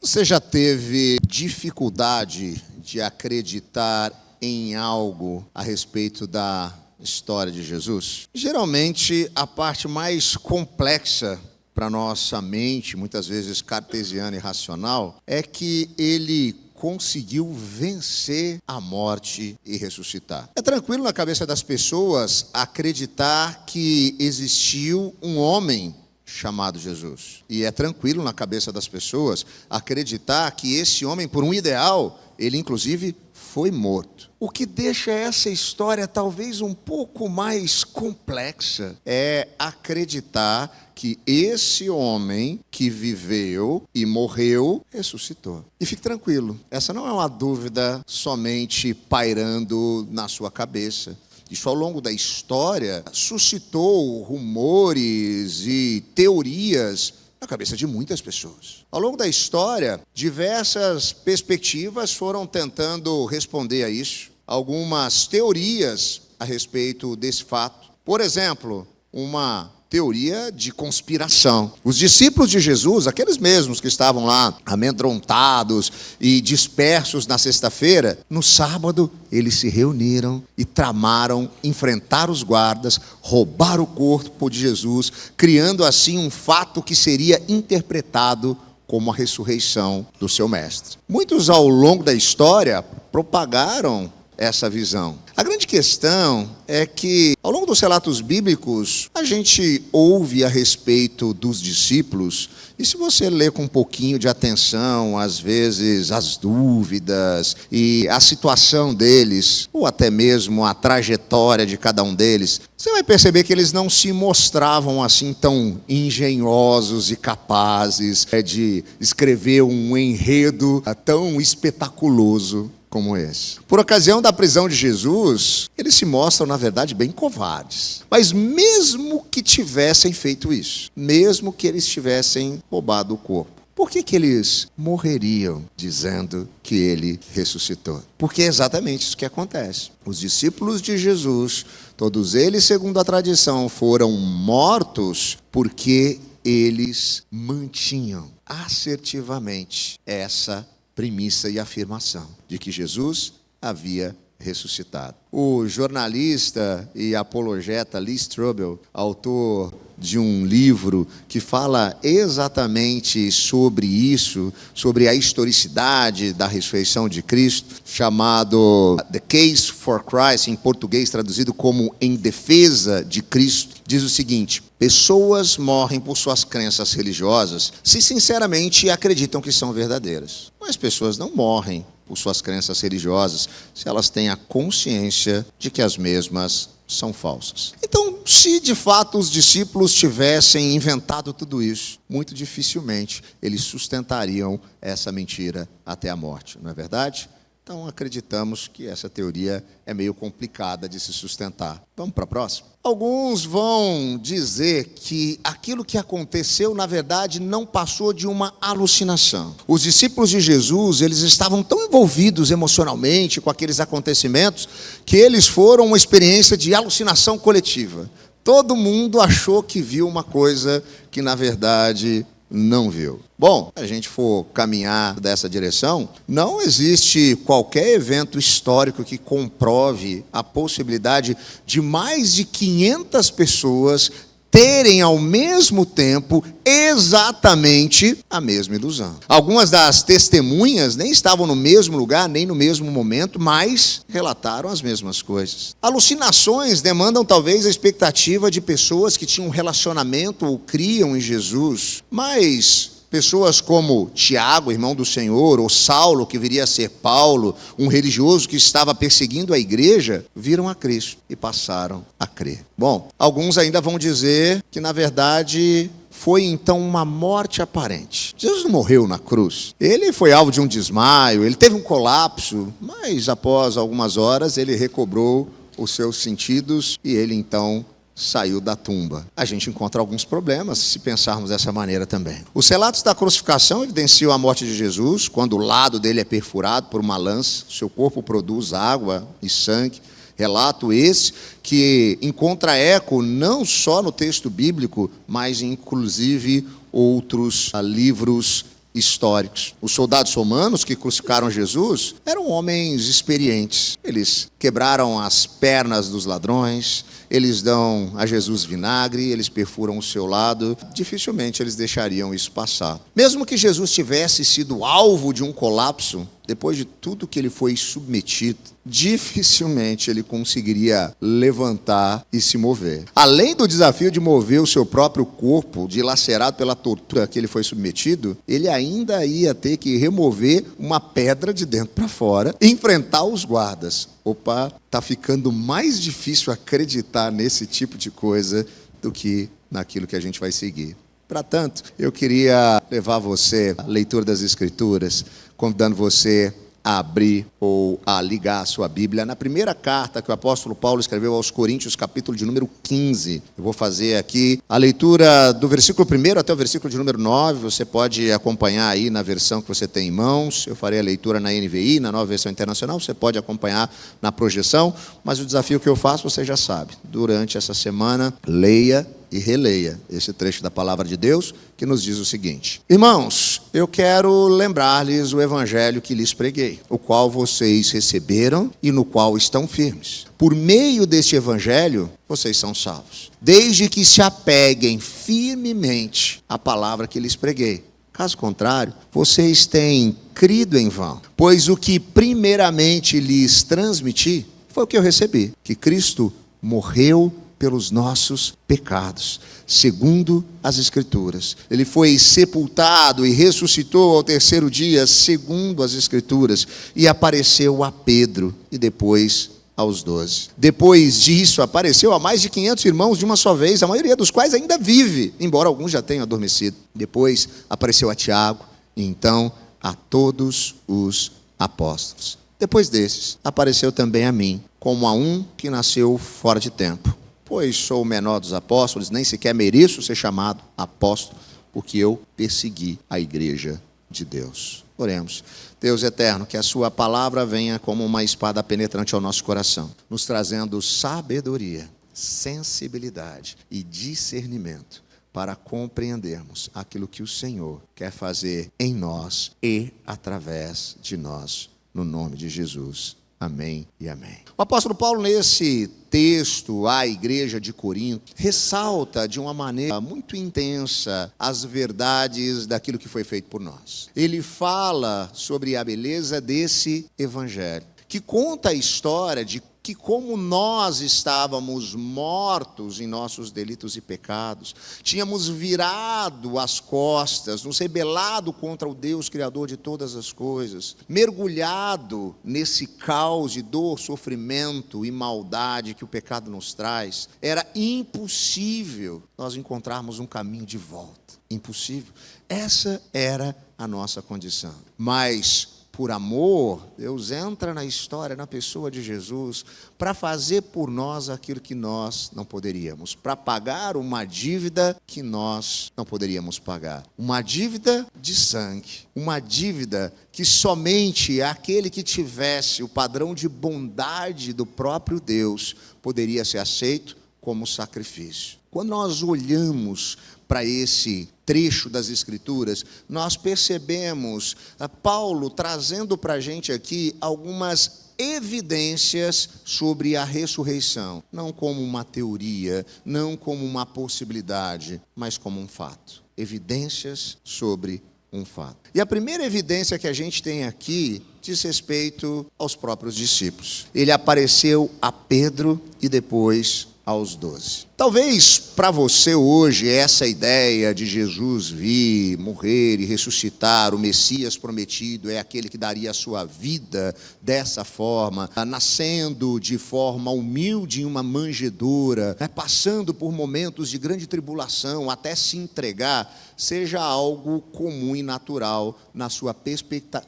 Você já teve dificuldade de acreditar em algo a respeito da história de Jesus? Geralmente, a parte mais complexa para nossa mente, muitas vezes cartesiana e racional, é que ele conseguiu vencer a morte e ressuscitar. É tranquilo na cabeça das pessoas acreditar que existiu um homem chamado Jesus. E é tranquilo na cabeça das pessoas acreditar que esse homem, por um ideal, ele inclusive foi morto. O que deixa essa história talvez um pouco mais complexa é acreditar que esse homem que viveu e morreu, ressuscitou. E fique tranquilo, essa não é uma dúvida somente pairando na sua cabeça. Isso, ao longo da história, suscitou rumores e teorias na cabeça de muitas pessoas. Ao longo da história, diversas perspectivas foram tentando responder a isso. Algumas teorias a respeito desse fato. Por exemplo, uma teoria de conspiração. Os discípulos de Jesus, aqueles mesmos que estavam lá amedrontados e dispersos na sexta-feira, no sábado eles se reuniram e tramaram enfrentar os guardas, roubar o corpo de Jesus, criando assim um fato que seria interpretado como a ressurreição do seu mestre. Muitos ao longo da história propagaram essa visão. A grande questão é que, ao longo dos relatos bíblicos, a gente ouve a respeito dos discípulos, e se você ler com um pouquinho de atenção, às vezes, as dúvidas e a situação deles, ou até mesmo a trajetória de cada um deles, você vai perceber que eles não se mostravam assim tão engenhosos e capazes de escrever um enredo tão espetaculoso como esse. Por ocasião da prisão de Jesus, eles se mostram, na verdade, bem covardes. Mas mesmo que tivessem feito isso, mesmo que eles tivessem roubado o corpo, por que eles morreriam dizendo que ele ressuscitou? Porque é exatamente isso que acontece. Os discípulos de Jesus, todos eles, segundo a tradição, foram mortos porque eles mantinham assertivamente essa premissa e afirmação de que Jesus havia ressuscitado. O jornalista e apologeta Lee Strobel, autor de um livro que fala exatamente sobre isso, sobre a historicidade da ressurreição de Cristo, chamado The Case for Christ, em português traduzido como Em Defesa de Cristo, diz o seguinte: pessoas morrem por suas crenças religiosas se sinceramente acreditam que são verdadeiras. Mas pessoas não morrem por suas crenças religiosas se elas têm a consciência de que as mesmas são falsas. Então, se de fato os discípulos tivessem inventado tudo isso, muito dificilmente eles sustentariam essa mentira até a morte, não é verdade? Então, acreditamos que essa teoria é meio complicada de se sustentar. Vamos para a próxima? Alguns vão dizer que aquilo que aconteceu, na verdade, não passou de uma alucinação. Os discípulos de Jesus, eles estavam tão envolvidos emocionalmente com aqueles acontecimentos que eles foram uma experiência de alucinação coletiva. Todo mundo achou que viu uma coisa que, na verdade, não viu. Bom, se a gente for caminhar dessa direção, não existe qualquer evento histórico que comprove a possibilidade de mais de 500 pessoas terem ao mesmo tempo exatamente a mesma ilusão. Algumas das testemunhas nem estavam no mesmo lugar, nem no mesmo momento, mas relataram as mesmas coisas. Alucinações demandam talvez a expectativa de pessoas que tinham um relacionamento ou criam em Jesus, mas pessoas como Tiago, irmão do Senhor, ou Saulo, que viria a ser Paulo, um religioso que estava perseguindo a igreja, viram a Cristo e passaram a crer. Bom, alguns ainda vão dizer que, na verdade, foi então uma morte aparente. Jesus não morreu na cruz. Ele foi alvo de um desmaio, ele teve um colapso, mas após algumas horas ele recobrou os seus sentidos e ele então saiu da tumba. A gente encontra alguns problemas se pensarmos dessa maneira também. Os relatos da crucificação evidenciam a morte de Jesus, quando o lado dele é perfurado por uma lança, seu corpo produz água e sangue. Relato esse que encontra eco não só no texto bíblico, mas inclusive outros livros históricos. Os soldados romanos que crucificaram Jesus eram homens experientes. Eles quebraram as pernas dos ladrões, eles dão a Jesus vinagre, eles perfuram o seu lado. Dificilmente eles deixariam isso passar. Mesmo que Jesus tivesse sido alvo de um colapso, depois de tudo que ele foi submetido, dificilmente ele conseguiria levantar e se mover. Além do desafio de mover o seu próprio corpo, dilacerado pela tortura que ele foi submetido, ele ainda ia ter que remover uma pedra de dentro para fora e enfrentar os guardas. Opa, está ficando mais difícil acreditar nesse tipo de coisa do que naquilo que a gente vai seguir. Para tanto, eu queria levar você à leitura das Escrituras, convidando você a abrir ou a ligar a sua Bíblia na primeira carta que o apóstolo Paulo escreveu aos Coríntios, capítulo de número 15. Eu vou fazer aqui a leitura do versículo 1 até o versículo de número 9. Você pode acompanhar aí na versão que você tem em mãos. Eu farei a leitura na NVI, na Nova Versão Internacional. Você pode acompanhar na projeção, mas o desafio que eu faço, você já sabe. Durante essa semana, leia e releia esse trecho da palavra de Deus que nos diz o seguinte: irmãos, eu quero lembrar-lhes o evangelho que lhes preguei, o qual vocês receberam e no qual estão firmes. Por meio deste evangelho, vocês são salvos, desde que se apeguem firmemente à palavra que lhes preguei. Caso contrário, vocês têm crido em vão, pois o que primeiramente lhes transmiti foi o que eu recebi, que Cristo morreu pelos nossos pecados, segundo as Escrituras. Ele foi sepultado e ressuscitou ao terceiro dia, segundo as Escrituras, e apareceu a Pedro e depois aos 12. Depois disso, apareceu a mais de 500 irmãos de uma só vez, a maioria dos quais ainda vive, embora alguns já tenham adormecido. Depois apareceu a Tiago e então a todos os apóstolos. Depois desses, apareceu também a mim, como a um que nasceu fora de tempo. Pois sou o menor dos apóstolos, nem sequer mereço ser chamado apóstolo, porque eu persegui a igreja de Deus. Oremos. Deus eterno, que a sua palavra venha como uma espada penetrante ao nosso coração, nos trazendo sabedoria, sensibilidade e discernimento para compreendermos aquilo que o Senhor quer fazer em nós e através de nós, no nome de Jesus. Amém e amém. O apóstolo Paulo, nesse texto à igreja de Corinto, ressalta de uma maneira muito intensa as verdades daquilo que foi feito por nós. Ele fala sobre a beleza desse evangelho, que conta a história de que como nós estávamos mortos em nossos delitos e pecados, tínhamos virado as costas, nos rebelado contra o Deus Criador de todas as coisas, mergulhado nesse caos de dor, sofrimento e maldade que o pecado nos traz, era impossível nós encontrarmos um caminho de volta. Impossível. Essa era a nossa condição. Mas por amor, Deus entra na história, na pessoa de Jesus, para fazer por nós aquilo que nós não poderíamos, para pagar uma dívida que nós não poderíamos pagar. Uma dívida de sangue, uma dívida que somente aquele que tivesse o padrão de bondade do próprio Deus poderia ser aceito como sacrifício. Quando nós olhamos para esse trecho das Escrituras, nós percebemos Paulo trazendo para a gente aqui algumas evidências sobre a ressurreição, não como uma teoria, não como uma possibilidade, mas como um fato. Evidências sobre um fato. E a primeira evidência que a gente tem aqui diz respeito aos próprios discípulos. Ele apareceu a Pedro e depois aos 12. Talvez para você hoje essa ideia de Jesus vir, morrer e ressuscitar, o Messias prometido, é aquele que daria a sua vida dessa forma, nascendo de forma humilde em uma manjedoura, passando por momentos de grande tribulação até se entregar, seja algo comum e natural na sua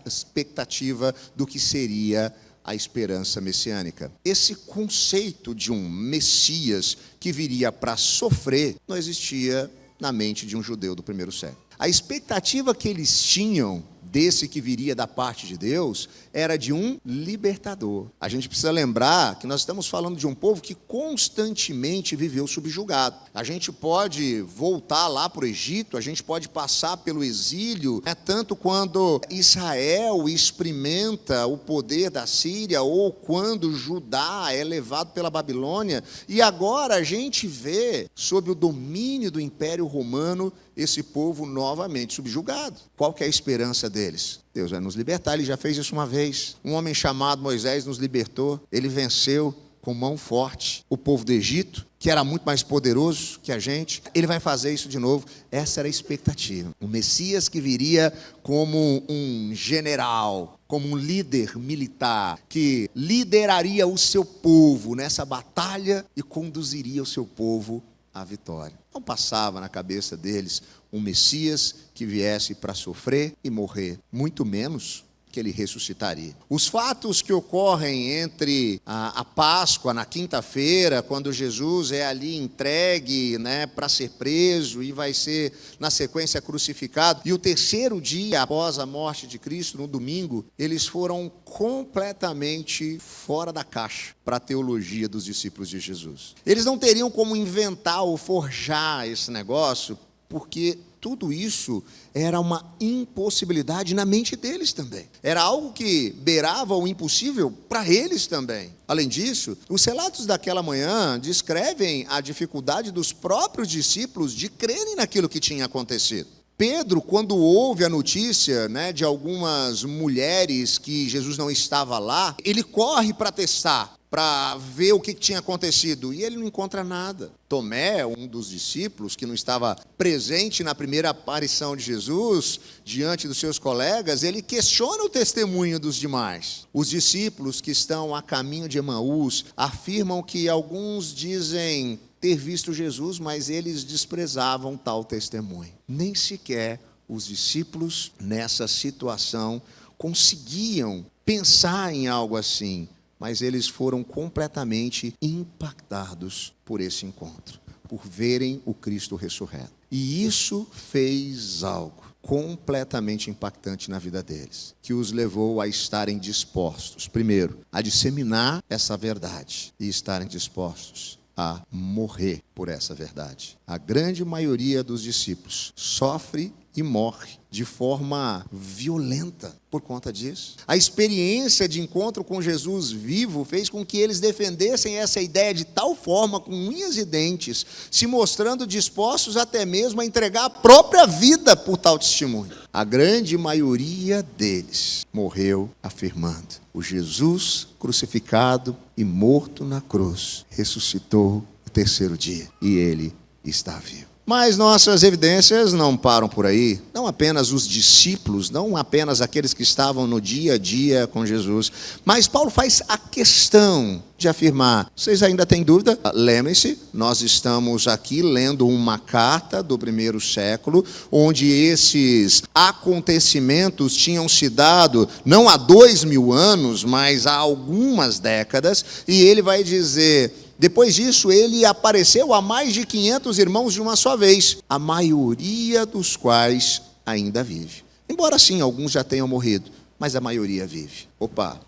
expectativa do que seria a esperança messiânica. Esse conceito de um Messias que viria para sofrer não existia na mente de um judeu do primeiro século. A expectativa que eles tinham desse que viria da parte de Deus era de um libertador. A gente precisa lembrar que nós estamos falando de um povo que constantemente viveu subjugado. A gente pode voltar lá para o Egito, a gente pode passar pelo exílio, tanto quando Israel experimenta o poder da Síria ou quando Judá é levado pela Babilônia, e agora a gente vê, sob o domínio do Império Romano, esse povo novamente subjugado. Qual que é a esperança deles? Deus vai nos libertar, ele já fez isso uma vez. Um homem chamado Moisés nos libertou, ele venceu com mão forte o povo do Egito, que era muito mais poderoso que a gente. Ele vai fazer isso de novo. Essa era a expectativa. O Messias que viria como um general, como um líder militar, que lideraria o seu povo nessa batalha e conduziria o seu povo à vitória. Não passava na cabeça deles um Messias que viesse para sofrer e morrer, muito menos que ele ressuscitaria. Os fatos que ocorrem entre a Páscoa, na quinta-feira, quando Jesus é ali entregue, para ser preso e vai ser, na sequência, crucificado, e o terceiro dia após a morte de Cristo, no domingo, eles foram completamente fora da caixa para a teologia dos discípulos de Jesus. Eles não teriam como inventar ou forjar esse negócio, porque tudo isso era uma impossibilidade na mente deles também. Era algo que beirava o impossível para eles também. Além disso, os relatos daquela manhã descrevem a dificuldade dos próprios discípulos de crerem naquilo que tinha acontecido. Pedro, quando ouve a notícia de algumas mulheres que Jesus não estava lá, ele corre para testar, para ver o que tinha acontecido, e ele não encontra nada. Tomé, um dos discípulos que não estava presente na primeira aparição de Jesus, diante dos seus colegas, ele questiona o testemunho dos demais. Os discípulos que estão a caminho de Emaús afirmam que alguns dizem ter visto Jesus, mas eles desprezavam tal testemunho. Nem sequer os discípulos, nessa situação, conseguiam pensar em algo assim, mas eles foram completamente impactados por esse encontro, por verem o Cristo ressurreto. E isso fez algo completamente impactante na vida deles, que os levou a estarem dispostos, primeiro, a disseminar essa verdade e estarem dispostos a morrer por essa verdade. A grande maioria dos discípulos sofre e morre de forma violenta por conta disso. A experiência de encontro com Jesus vivo fez com que eles defendessem essa ideia de tal forma, com unhas e dentes, se mostrando dispostos até mesmo a entregar a própria vida por tal testemunho. A grande maioria deles morreu afirmando: o Jesus crucificado e morto na cruz ressuscitou no terceiro dia e ele está vivo. Mas nossas evidências não param por aí. Não apenas os discípulos, não apenas aqueles que estavam no dia a dia com Jesus, mas Paulo faz a questão de afirmar: vocês ainda têm dúvida? Lembrem-se, nós estamos aqui lendo uma carta do primeiro século, onde esses acontecimentos tinham se dado não há 2000 anos, mas há algumas décadas, e ele vai dizer: depois disso, ele apareceu a mais de 500 irmãos de uma só vez, a maioria dos quais ainda vive. Embora sim, alguns já tenham morrido, mas a maioria vive.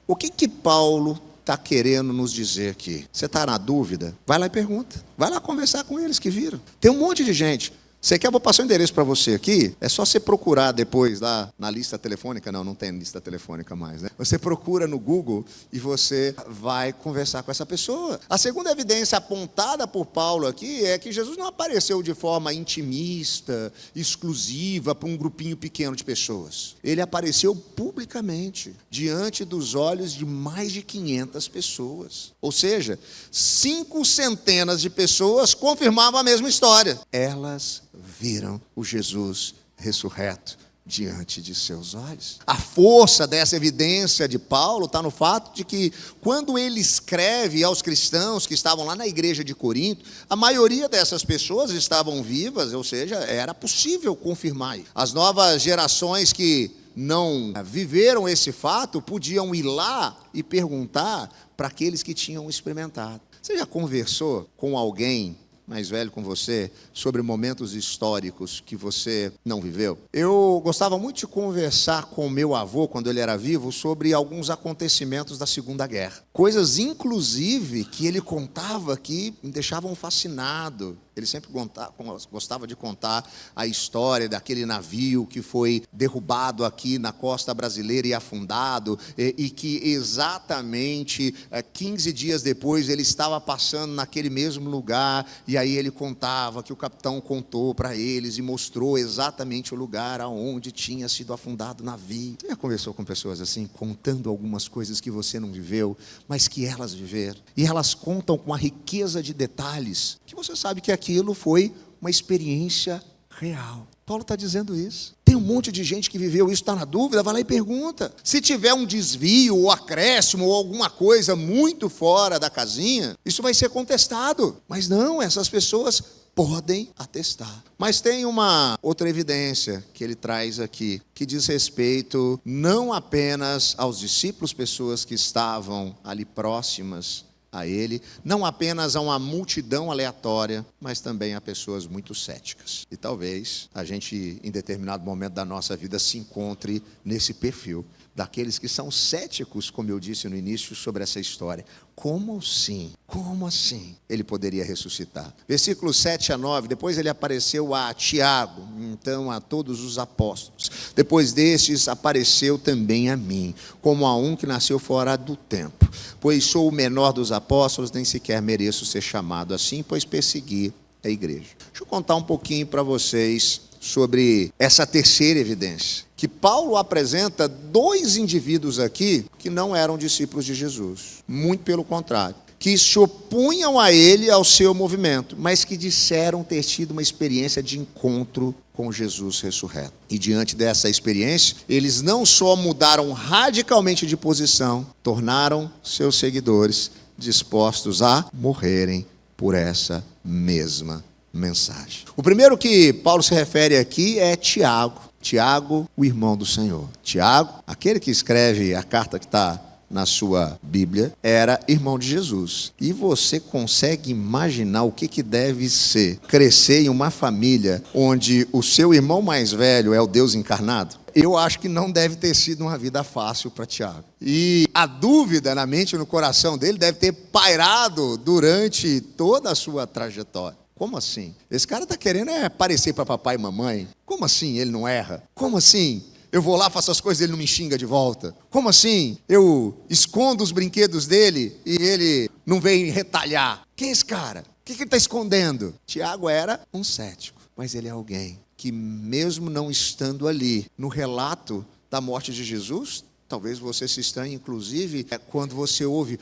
O que Paulo está querendo nos dizer aqui? Você está na dúvida? Vai lá e pergunta. Vai lá conversar com eles que viram. Tem um monte de gente. Você quer, eu vou passar o endereço para você aqui, é só você procurar depois lá na lista telefônica. Não tem lista telefônica mais, Você procura no Google e você vai conversar com essa pessoa. A segunda evidência apontada por Paulo aqui é que Jesus não apareceu de forma intimista, exclusiva, para um grupinho pequeno de pessoas. Ele apareceu publicamente, diante dos olhos de mais de 500 pessoas. Ou seja, 5 centenas de pessoas confirmavam a mesma história. Elas viram o Jesus ressurreto diante de seus olhos. A força dessa evidência de Paulo está no fato de que, quando ele escreve aos cristãos que estavam lá na igreja de Corinto, a maioria dessas pessoas estavam vivas, ou seja, era possível confirmar. As novas gerações que não viveram esse fato podiam ir lá e perguntar para aqueles que tinham experimentado. Você já conversou com alguém mais velho com você sobre momentos históricos que você não viveu? Eu gostava muito de conversar com o meu avô, quando ele era vivo, sobre alguns acontecimentos da Segunda Guerra. Coisas, inclusive, que ele contava que me deixavam fascinado. Ele sempre gostava de contar a história daquele navio que foi derrubado aqui na costa brasileira e afundado, e que exatamente 15 dias depois ele estava passando naquele mesmo lugar, e aí ele contava que o capitão contou para eles e mostrou exatamente o lugar aonde tinha sido afundado o navio. Você já conversou com pessoas assim, contando algumas coisas que você não viveu, mas que elas viveram? E elas contam com uma riqueza de detalhes, que você sabe que aquilo foi uma experiência real. Paulo está dizendo isso. Tem um monte de gente que viveu isso, está na dúvida, vai lá e pergunta. Se tiver um desvio, ou acréscimo, ou alguma coisa muito fora da casinha, isso vai ser contestado. Mas não, essas pessoas podem atestar. Mas tem uma outra evidência que ele traz aqui, que diz respeito não apenas aos discípulos, pessoas que estavam ali próximas a ele, não apenas a uma multidão aleatória, mas também a pessoas muito céticas. E talvez a gente, em determinado momento da nossa vida, se encontre nesse perfil daqueles que são céticos, como eu disse no início, sobre essa história. Como assim? Como assim ele poderia ressuscitar? Versículos 7 a 9, depois ele apareceu a Tiago, então a todos os apóstolos. Depois destes apareceu também a mim, como a um que nasceu fora do tempo. Pois sou o menor dos apóstolos, nem sequer mereço ser chamado assim, pois persegui a igreja. Deixa eu contar um pouquinho para vocês sobre essa terceira evidência, que Paulo apresenta dois indivíduos aqui que não eram discípulos de Jesus, muito pelo contrário, que se opunham a ele, ao seu movimento, mas que disseram ter tido uma experiência de encontro com Jesus ressurreto. E diante dessa experiência, eles não só mudaram radicalmente de posição, tornaram seus seguidores dispostos a morrerem por essa mesma mensagem. O primeiro que Paulo se refere aqui é Tiago. Tiago, o irmão do Senhor. Tiago, aquele que escreve a carta que está na sua Bíblia, era irmão de Jesus. E você consegue imaginar o que deve ser crescer em uma família onde o seu irmão mais velho é o Deus encarnado? Eu acho que não deve ter sido uma vida fácil para Tiago. E a dúvida na mente e no coração dele deve ter pairado durante toda a sua trajetória. Como assim? Esse cara está querendo parecer para papai e mamãe. Como assim ele não erra? Como assim eu vou lá, faço as coisas e ele não me xinga de volta? Como assim eu escondo os brinquedos dele e ele não vem retalhar? Quem é esse cara? O que ele está escondendo? Tiago era um cético, mas ele é alguém que, mesmo não estando ali no relato da morte de Jesus, talvez você se estranhe, inclusive, quando você ouve: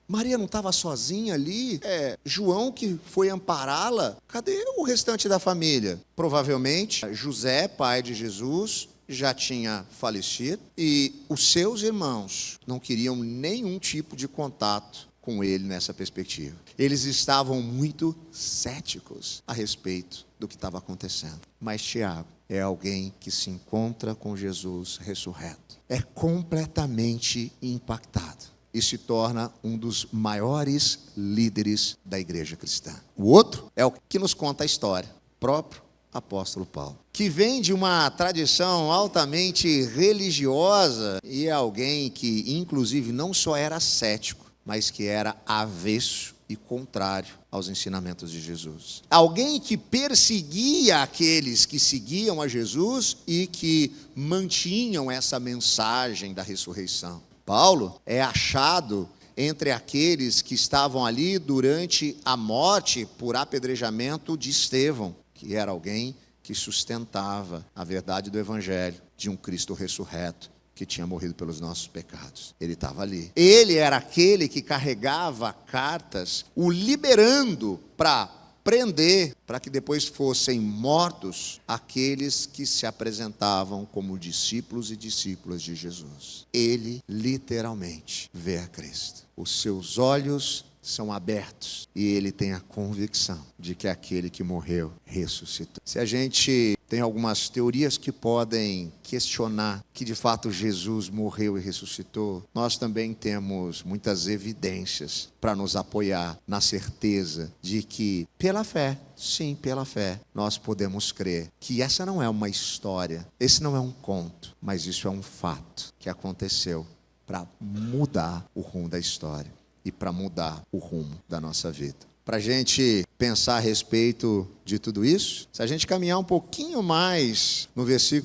Maria não estava sozinha ali? João que foi ampará-la? Cadê o restante da família? Provavelmente, José, pai de Jesus, já tinha falecido e os seus irmãos não queriam nenhum tipo de contato com ele nessa perspectiva. Eles estavam muito céticos a respeito do que estava acontecendo. Mas Tiago é alguém que se encontra com Jesus ressurreto. É completamente impactado e se torna um dos maiores líderes da igreja cristã. O outro é o que nos conta a história, o próprio apóstolo Paulo, que vem de uma tradição altamente religiosa e é alguém que, inclusive, não só era cético, mas que era avesso e contrário aos ensinamentos de Jesus. Alguém que perseguia aqueles que seguiam a Jesus e que mantinham essa mensagem da ressurreição. Paulo é achado entre aqueles que estavam ali durante a morte por apedrejamento de Estevão, que era alguém que sustentava a verdade do Evangelho de um Cristo ressurreto, que tinha morrido pelos nossos pecados. Ele estava ali. Ele era aquele que carregava cartas, o liberando para prender, para que depois fossem mortos aqueles que se apresentavam como discípulos e discípulas de Jesus. Ele literalmente vê a Cristo. Os seus olhos são abertos e ele tem a convicção de que aquele que morreu ressuscitou. Se a gente tem algumas teorias que podem questionar que de fato Jesus morreu e ressuscitou, nós também temos muitas evidências para nos apoiar na certeza de que pela fé, sim, pela fé, nós podemos crer que essa não é uma história, esse não é um conto, mas isso é um fato que aconteceu para mudar o rumo da história e para mudar o rumo da nossa vida. Para a gente pensar a respeito de tudo isso, se a gente caminhar um pouquinho mais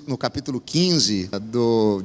no capítulo 15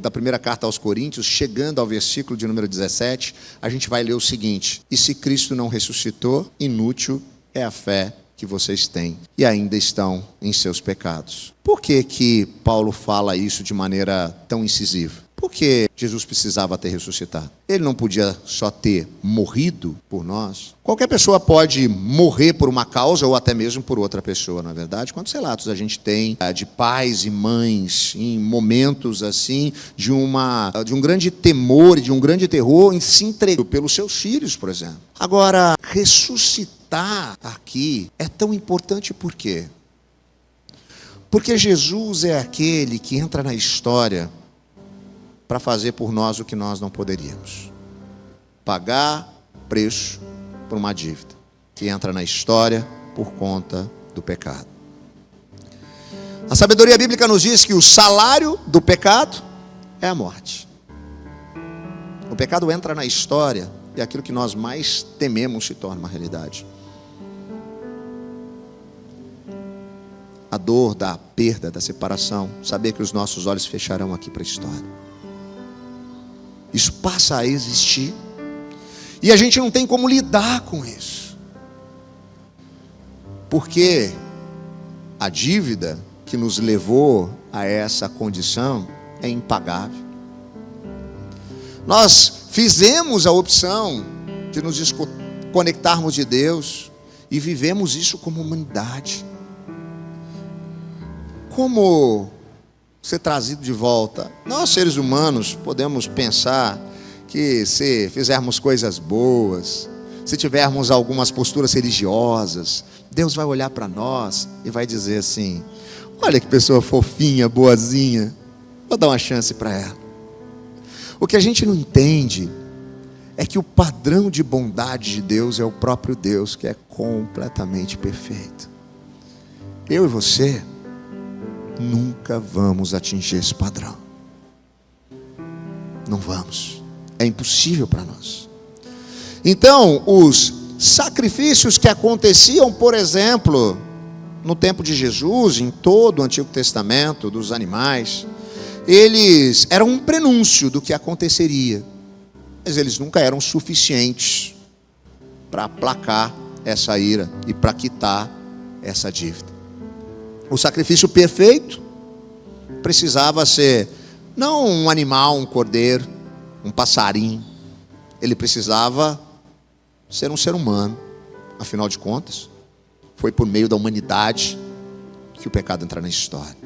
da primeira carta aos Coríntios, chegando ao versículo de número 17, a gente vai ler o seguinte: e se Cristo não ressuscitou, inútil é a fé que vocês têm e ainda estão em seus pecados. Por que Paulo fala isso de maneira tão incisiva? Porque Jesus precisava ter ressuscitado. Ele não podia só ter morrido por nós. Qualquer pessoa pode morrer por uma causa ou até mesmo por outra pessoa, não é verdade? Quantos relatos a gente tem de pais e mães em momentos assim de um grande temor, de um grande terror em se entregar pelos seus filhos, por exemplo. Agora, ressuscitar aqui é tão importante por quê? Porque Jesus é aquele que entra na história para fazer por nós o que nós não poderíamos. Pagar preço por uma dívida que entra na história por conta do pecado. A sabedoria bíblica nos diz que o salário do pecado é a morte. O pecado entra na história e aquilo que nós mais tememos se torna uma realidade. A dor da perda, da separação, saber que os nossos olhos fecharão aqui para a história. Isso passa a existir. E a gente não tem como lidar com isso. Porque a dívida que nos levou a essa condição é impagável. Nós fizemos a opção de nos desconectarmos de Deus e vivemos isso como humanidade. Como ser trazido de volta? Nós, seres humanos, podemos pensar que se fizermos coisas boas, se tivermos algumas posturas religiosas, Deus vai olhar para nós e vai dizer assim: olha que pessoa fofinha, boazinha, vou dar uma chance para ela. O que a gente não entende é que o padrão de bondade de Deus é o próprio Deus, que é completamente perfeito. Eu e você nunca vamos atingir esse padrão. Não vamos. É impossível para nós. Então, os sacrifícios que aconteciam, por exemplo, no tempo de Jesus, em todo o Antigo Testamento, dos animais, eles eram um prenúncio do que aconteceria. Mas eles nunca eram suficientes para aplacar essa ira e para quitar essa dívida. O sacrifício perfeito precisava ser não um animal, um cordeiro, um passarinho. Ele precisava ser um ser humano. Afinal de contas, foi por meio da humanidade que o pecado entra na história.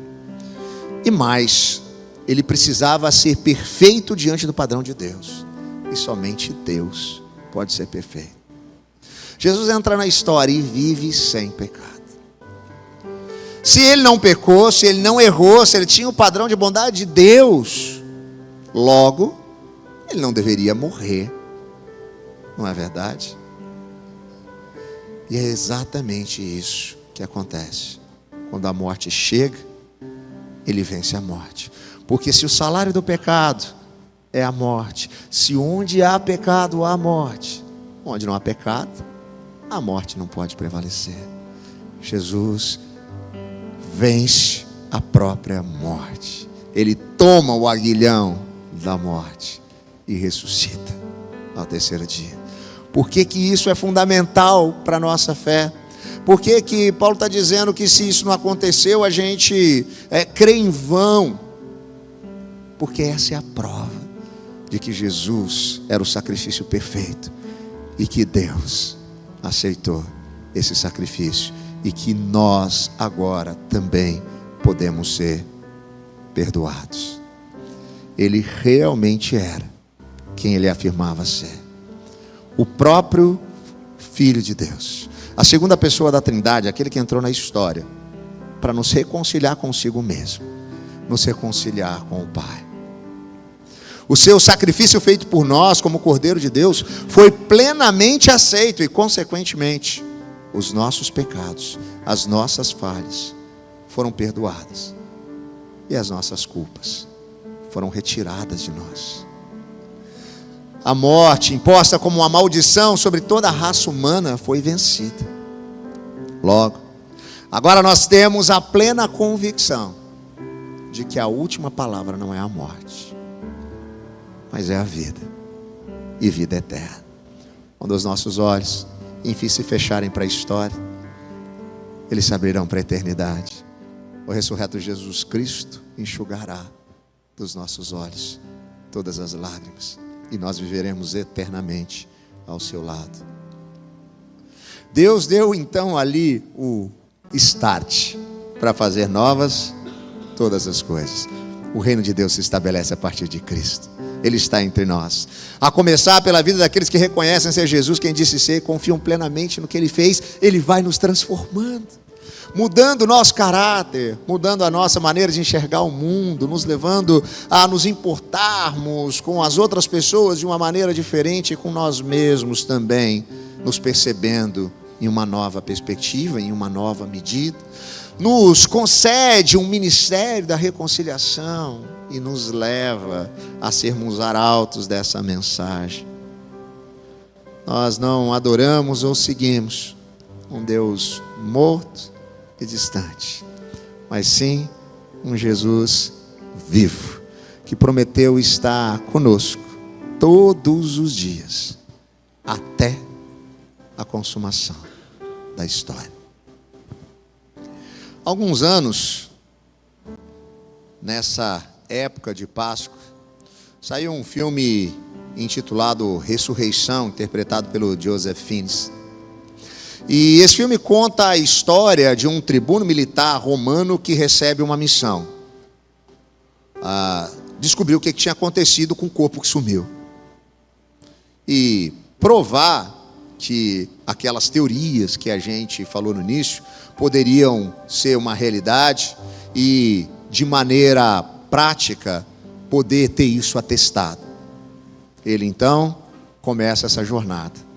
E mais, ele precisava ser perfeito diante do padrão de Deus. E somente Deus pode ser perfeito. Jesus entra na história e vive sem pecado. Se ele não pecou, se ele não errou, se ele tinha o padrão de bondade de Deus, logo, ele não deveria morrer. Não é verdade? E é exatamente isso que acontece. Quando a morte chega, ele vence a morte. Porque se o salário do pecado é a morte, se onde há pecado há morte, onde não há pecado, a morte não pode prevalecer. Jesus vence a própria morte. Ele toma o aguilhão da morte e ressuscita ao terceiro dia. Por que isso é fundamental para a nossa fé? Por que Paulo está dizendo que se isso não aconteceu, a gente crê em vão? Porque essa é a prova de que Jesus era o sacrifício perfeito e que Deus aceitou esse sacrifício e que nós agora também podemos ser perdoados. Ele realmente era quem ele afirmava ser. O próprio Filho de Deus. A segunda pessoa da Trindade, aquele que entrou na história para nos reconciliar consigo mesmo, nos reconciliar com o Pai. O seu sacrifício feito por nós como Cordeiro de Deus foi plenamente aceito e, consequentemente, os nossos pecados, as nossas falhas foram perdoadas e as nossas culpas foram retiradas de nós. A morte, imposta como uma maldição sobre toda a raça humana, foi vencida. Logo, agora nós temos a plena convicção de que a última palavra não é a morte, mas é a vida, e vida eterna. Quando os nossos olhos, enfim, se fecharem para a história, eles se abrirão para a eternidade. O ressurreto Jesus Cristo enxugará dos nossos olhos todas as lágrimas, e nós viveremos eternamente ao seu lado. Deus deu então ali o start para fazer novas todas as coisas. O reino de Deus se estabelece a partir de Cristo. Ele está entre nós, a começar pela vida daqueles que reconhecem ser Jesus quem disse ser, confiam plenamente no que Ele fez. Ele vai nos transformando, mudando o nosso caráter, mudando a nossa maneira de enxergar o mundo, nos levando a nos importarmos com as outras pessoas de uma maneira diferente e com nós mesmos também, nos percebendo em uma nova perspectiva, em uma nova medida. Nos concede um ministério da reconciliação e nos leva a sermos arautos dessa mensagem. Nós não adoramos ou seguimos um Deus morto e distante, mas sim um Jesus vivo, que prometeu estar conosco todos os dias, até a consumação da história. Há alguns anos, nessa época de Páscoa, saiu um filme intitulado Ressurreição, interpretado pelo Joseph Fiennes. E esse filme conta a história de um tribuno militar romano que recebe uma missão. Descobriu o que tinha acontecido com o corpo que sumiu. E provar que aquelas teorias que a gente falou no início poderiam ser uma realidade e, de maneira prática, poder ter isso atestado. Ele então começa essa jornada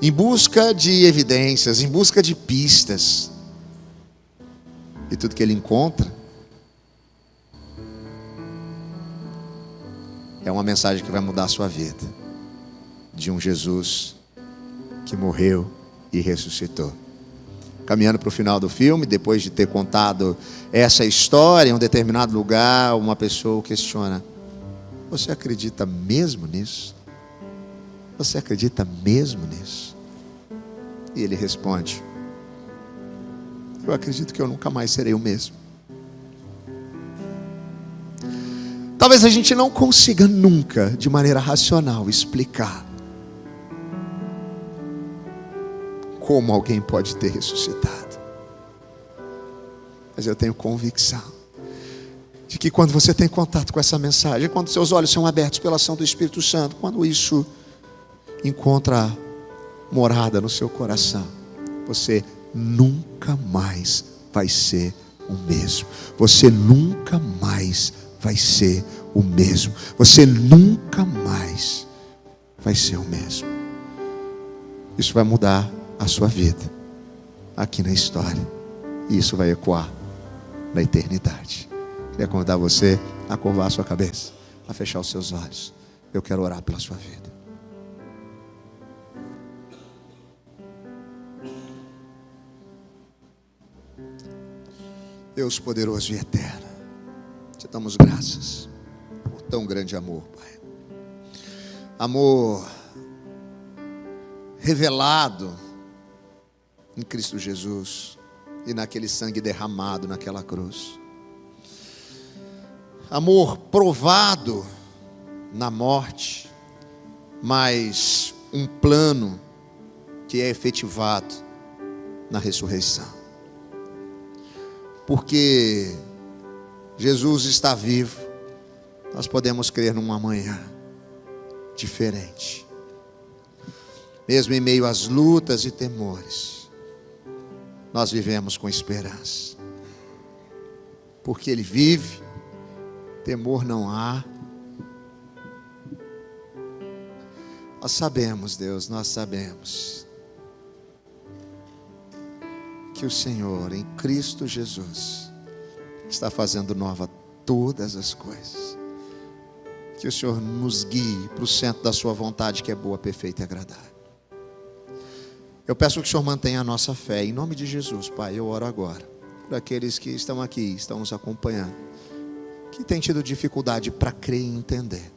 em busca de evidências, em busca de pistas, e tudo que ele encontra é uma mensagem que vai mudar a sua vida, de um Jesus que morreu e ressuscitou. Caminhando para o final do filme, depois de ter contado essa história em um determinado lugar, uma pessoa o questiona: você acredita mesmo nisso? Você acredita mesmo nisso? E ele responde: eu acredito que eu nunca mais serei o mesmo. Talvez a gente não consiga nunca, de maneira racional, explicar como alguém pode ter ressuscitado. Mas eu tenho convicção de que quando você tem contato com essa mensagem, quando seus olhos são abertos pela ação do Espírito Santo, quando isso encontra morada no seu coração, você nunca mais vai ser o mesmo. Você nunca mais vai ser o mesmo. Você nunca mais vai ser o mesmo. Isso vai mudar a sua vida aqui na história, e isso vai ecoar na eternidade. Queria convidar você a curvar a sua cabeça, a fechar os seus olhos. Eu quero orar pela sua vida. Deus poderoso e eterno, te damos graças por tão grande amor, Pai. Amor revelado em Cristo Jesus e naquele sangue derramado naquela cruz. Amor provado na morte, mas um plano que é efetivado na ressurreição. Porque Jesus está vivo, nós podemos crer num amanhã diferente. mesmo em meio às lutas e temores, nós vivemos com esperança. Porque Ele vive, temor não há. Nós sabemos, Deus, nós sabemos que o Senhor, em Cristo Jesus, está fazendo nova todas as coisas. Que o Senhor nos guie para o centro da sua vontade, que é boa, perfeita e agradável. Eu peço que o Senhor mantenha a nossa fé, em nome de Jesus, Pai. Eu oro agora por aqueles que estão aqui, estão nos acompanhando, que têm tido dificuldade para crer e entender.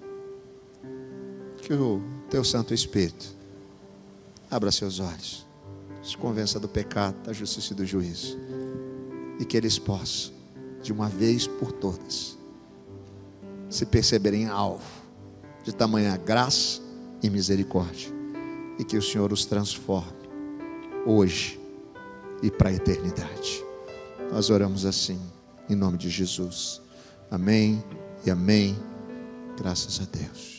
Que o Teu Santo Espírito abra seus olhos, se convença do pecado, da justiça e do juízo, e que eles possam, de uma vez por todas, se perceberem alvo de tamanha graça e misericórdia, e que o Senhor os transforme hoje e para a eternidade. Nós oramos assim, em nome de Jesus. Amém e amém. Graças a Deus.